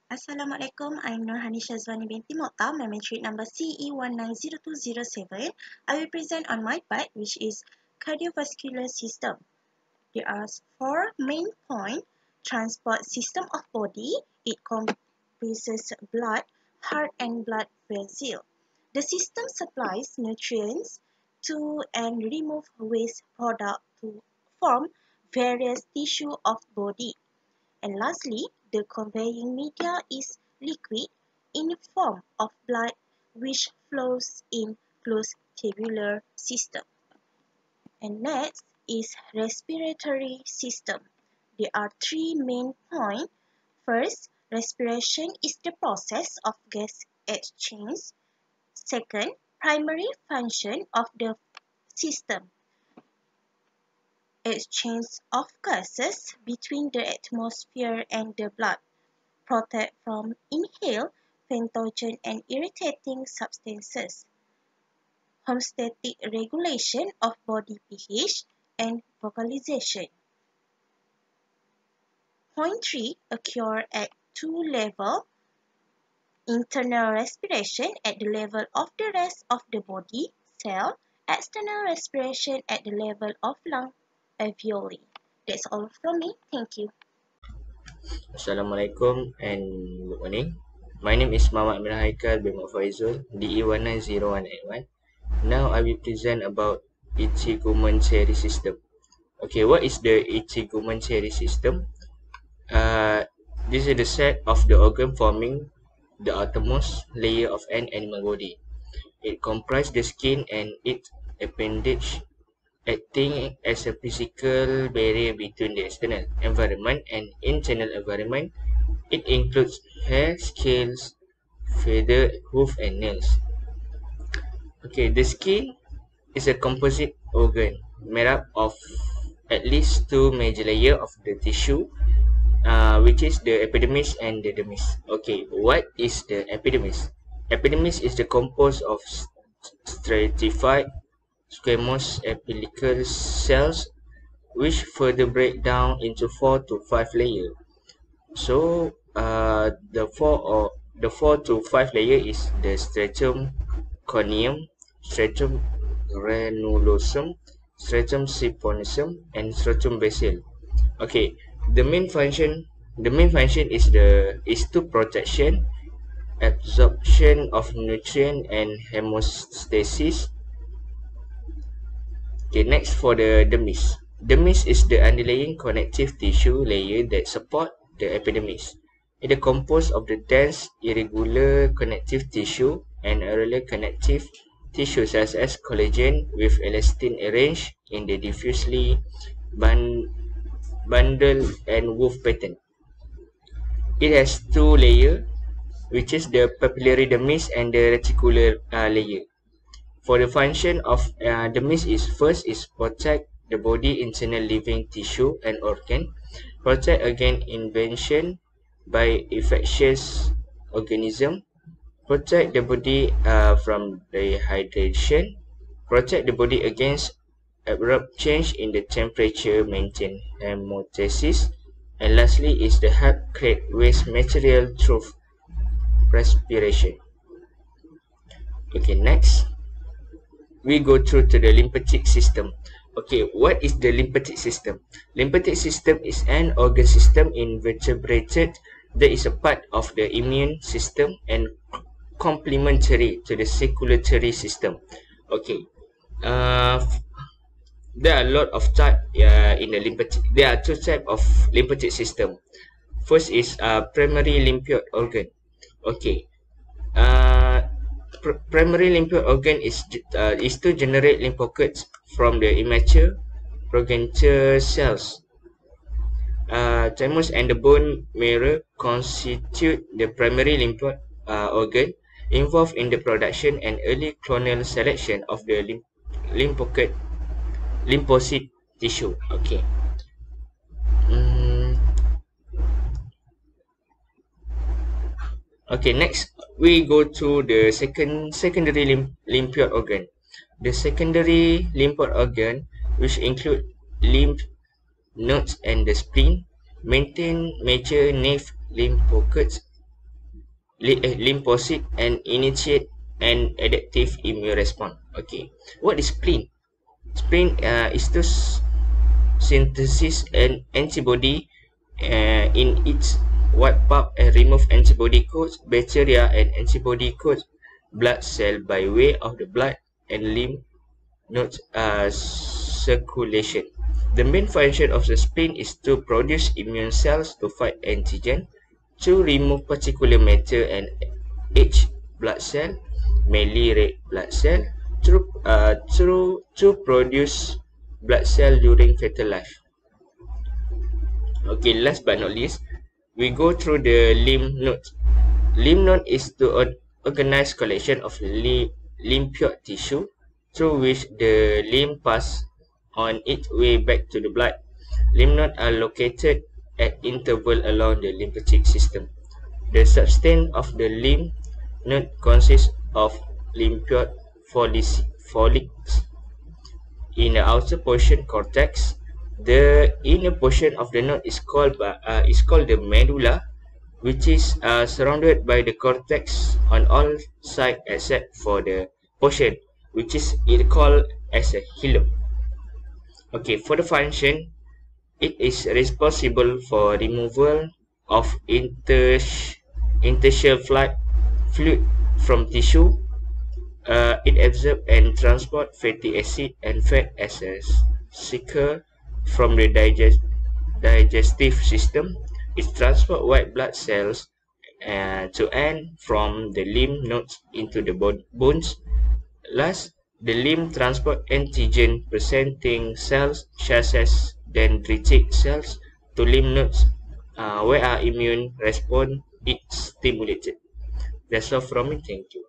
Assalamualaikum, I'm Nurhani Shazwani binti Mokhtar, my matric number CE190207. I will present on my part, which is cardiovascular system. There are four main points. Transport system of body. It comprises blood, heart and blood vessel. The system supplies nutrients to and remove waste product to form various tissue of body. And lastly, the conveying media is liquid in the form of blood which flows in closed tubular system. And next is respiratory system. There are three main points. First, respiration is the process of gas exchange. Second, primary function of the system, exchange of gases between the atmosphere and the blood, protect from inhaled pathogen and irritating substances, homeostatic regulation of body pH, and vocalization. Point 3 occur at two levels. Internal respiration at the level of the rest of the body cell, external respiration at the level of lung alveoli. That's all from me. Thank you. Assalamualaikum and good morning. My name is Muhammad Amir Haikal bin Faizul, DE190181. Now I will present about Ichigumoncheri system. Okay, what is the Ichigumoncheri system? This is the set of the organ forming the outermost layer of an animal body. It comprises the skin and its appendage, acting as a physical barrier between the external environment and internal environment. It includes hair, scales, feather, hoof, and nails. Okay, the skin is a composite organ made up of at least two major layers of the tissue, which is the epidermis and the dermis. Okay, what is the epidermis? Epidermis is the composed of stratified squamous epithelial cells which further break down into 4 to 5 layers. So the four to five layer is the stratum corneum, stratum granulosum, stratum seponisum, and stratum basal. Okay, the main function is to protection, absorption of nutrient, and hemostasis. Okay, next for the dermis. Dermis is the underlying connective tissue layer that support the epidermis. It is composed of the dense, irregular connective tissue and areolar connective tissue such as collagen with elastin arranged in the diffusely bundle and wove pattern. It has two layers, which is the papillary dermis and the reticular layer. For the function of dermis is first is protect the body internal living tissue and organ, protect against invasion by infectious organism, protect the body from dehydration, protect the body against abrupt change in the temperature, maintain hemostasis, and lastly is the help create waste material through respiration. Okay, next we go through to the lymphatic system. Okay, what is the lymphatic system? Lymphatic system is an organ system invertebrated that is a part of the immune system and complementary to the circulatory system. Okay, there are a lot of types in the lymphatic. There are two types of lymphatic system. First is primary lymphoid organ. Okay, primary lymphoid organ is to generate lymphocytes from the immature progenitor cells. Thymus and the bone marrow constitute the primary lymphoid organ involved in the production and early clonal selection of the lymphocyte tissue. Okay. Okay, next we go to the secondary lymphoid organ. The secondary lymphoid organ, which include lymph nodes and the spleen, maintain major nerve lymphocytes lymphocyte and initiate an adaptive immune response. Okay, what is spleen? Spleen is to synthesis an antibody in its wipe out and remove antibody codes, bacteria and antibody codes blood cell by way of the blood and lymph nodes circulation. The main function of the spleen is to produce immune cells to fight antigen, to remove particulate matter and H blood cell, mainly red blood cell, to produce blood cell during fetal life. Okay, last but not least, we go through the lymph nodes. Lymph node is the organized collection of lymphoid tissue through which the lymph pass on its way back to the blood. Lymph nodes are located at interval along the lymphatic system. The substance of the lymph node consists of lymphoid follicles in the outer portion cortex. The inner portion of the node is called the medulla, which is surrounded by the cortex on all sides except for the portion which is called as a hilum. Okay, for the function, it is responsible for removal of interstitial fluid from tissue. It absorbs and transports fatty acid and fat as a seeker from the digestive system. It transports white blood cells to and from the lymph nodes into the bones. Last, the lymph transport antigen presenting cells such as dendritic cells to lymph nodes where our immune response is stimulated. That's all from me. Thank you.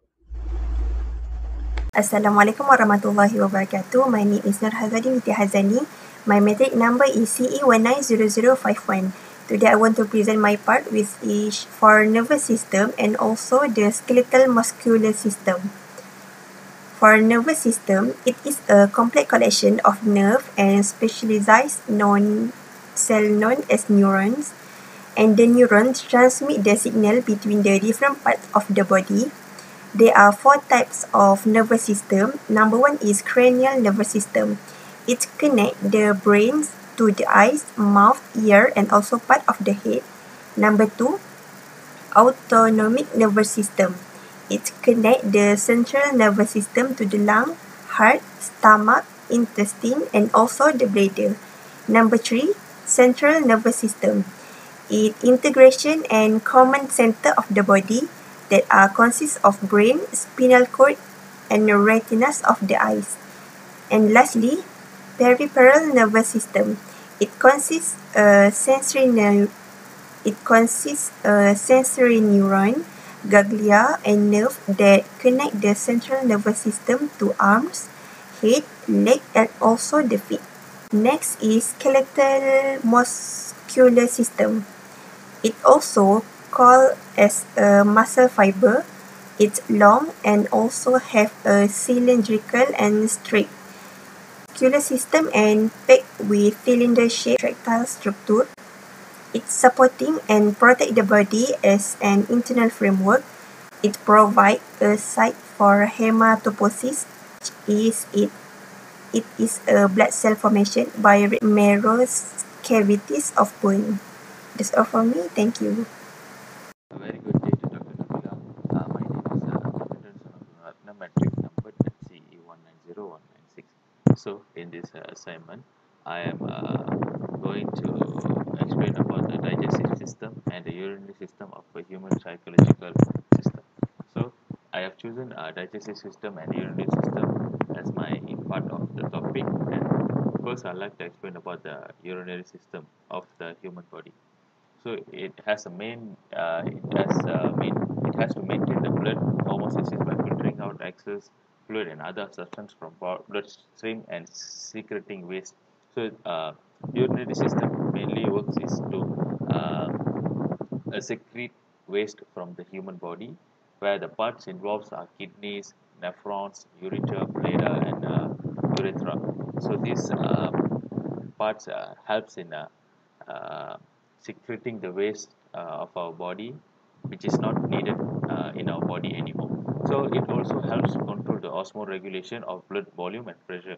Assalamualaikum warahmatullahi wabarakatuh. My name is Nur Hazadi Binti Hazani. My matric number is CE190051. Today I want to present my part which is for nervous system and also the skeletal muscular system. For nervous system, it is a complex collection of nerve and specialized cell known as neurons, and the neurons transmit the signal between the different parts of the body. There are 4 types of nervous system. Number 1 is cranial nervous system. It connects the brain to the eyes, mouth, ear, and also part of the head. Number 2, autonomic nervous system. It connects the central nervous system to the lung, heart, stomach, intestine, and also the bladder. Number 3, central nervous system. It integration and command center of the body that consists of brain, spinal cord, and the retinas of the eyes. And lastly, peripheral nervous system. It consists sensory neuron, ganglia, and nerve that connect the central nervous system to arms, head, leg, and also the feet. Next is skeletal muscular system. It also called as a muscle fiber. It's long and also have a cylindrical and straight muscular system and packed with cylinder-shaped tractile structure. It's supporting and protect the body as an internal framework. It provides a site for hematopoiesis. It is a blood cell formation by marrow cavities of bone. That's all from me. Thank you. A very good day to Dr. Nabila. My name is Abhinav Ratna, matric number CE190196. So, in this assignment, I am going to explain about the digestive system and the urinary system of a human psychological system. So, I have chosen digestive system and urinary system as my part of the topic. And first, I'd like to explain about the urinary system of the human body. So it has to maintain the blood homeostasis by filtering out excess fluid and other substance from bloodstream and secreting waste. So urinary system mainly works is to secrete waste from the human body, where the parts involved are kidneys, nephrons, ureter, bladder, and urethra. So these parts helps in secreting the waste of our body which is not needed in our body anymore. So it also helps to control the osmoregulation of blood volume and pressure.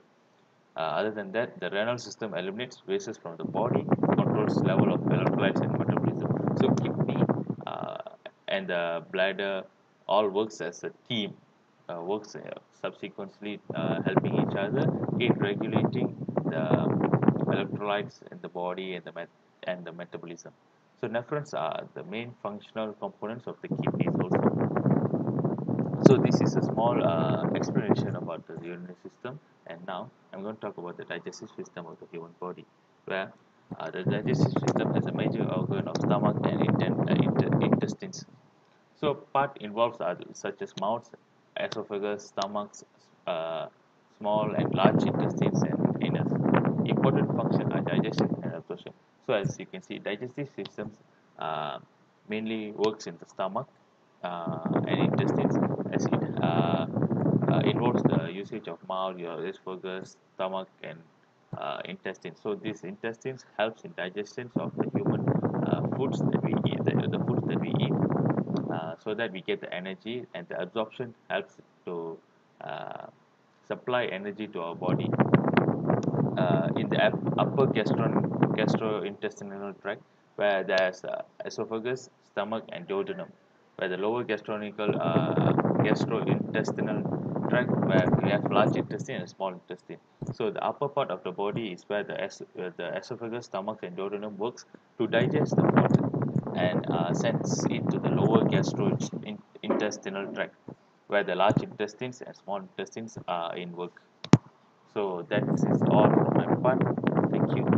Other than that, the renal system eliminates wastes from the body, controls level of electrolytes and metabolism. So kidney uh, and the bladder all works as a team, works subsequently helping each other in regulating the electrolytes in the body and the metabolism. So nephrons are the main functional components of the kidneys also. So this is a small explanation about the urinary system, and now I'm going to talk about the digestive system of the human body, where the digestive system has a major organ of stomach and intestines. So part involves such as mouth, esophagus, stomachs, uh, small and large intestines, and anus. Important function are digestion and absorption. So as you can see, digestive systems uh, mainly works in the stomach and intestines, as it involves the usage of mouth, your esophagus, stomach, and intestines. So these intestines helps in digestion of the human foods that we eat, the foods that we eat, so that we get the energy, and the absorption helps to uh, supply energy to our body. In the upper gastrointestinal tract, where there's esophagus, stomach, and duodenum, where the lower gastrointestinal tract, where we have large intestine and small intestine. So the upper part of the body is where the esophagus, stomach, and duodenum works to digest the food, and sends it to the lower gastrointestinal tract, where the large intestines and small intestines are in work. So that is all from my part. Thank you.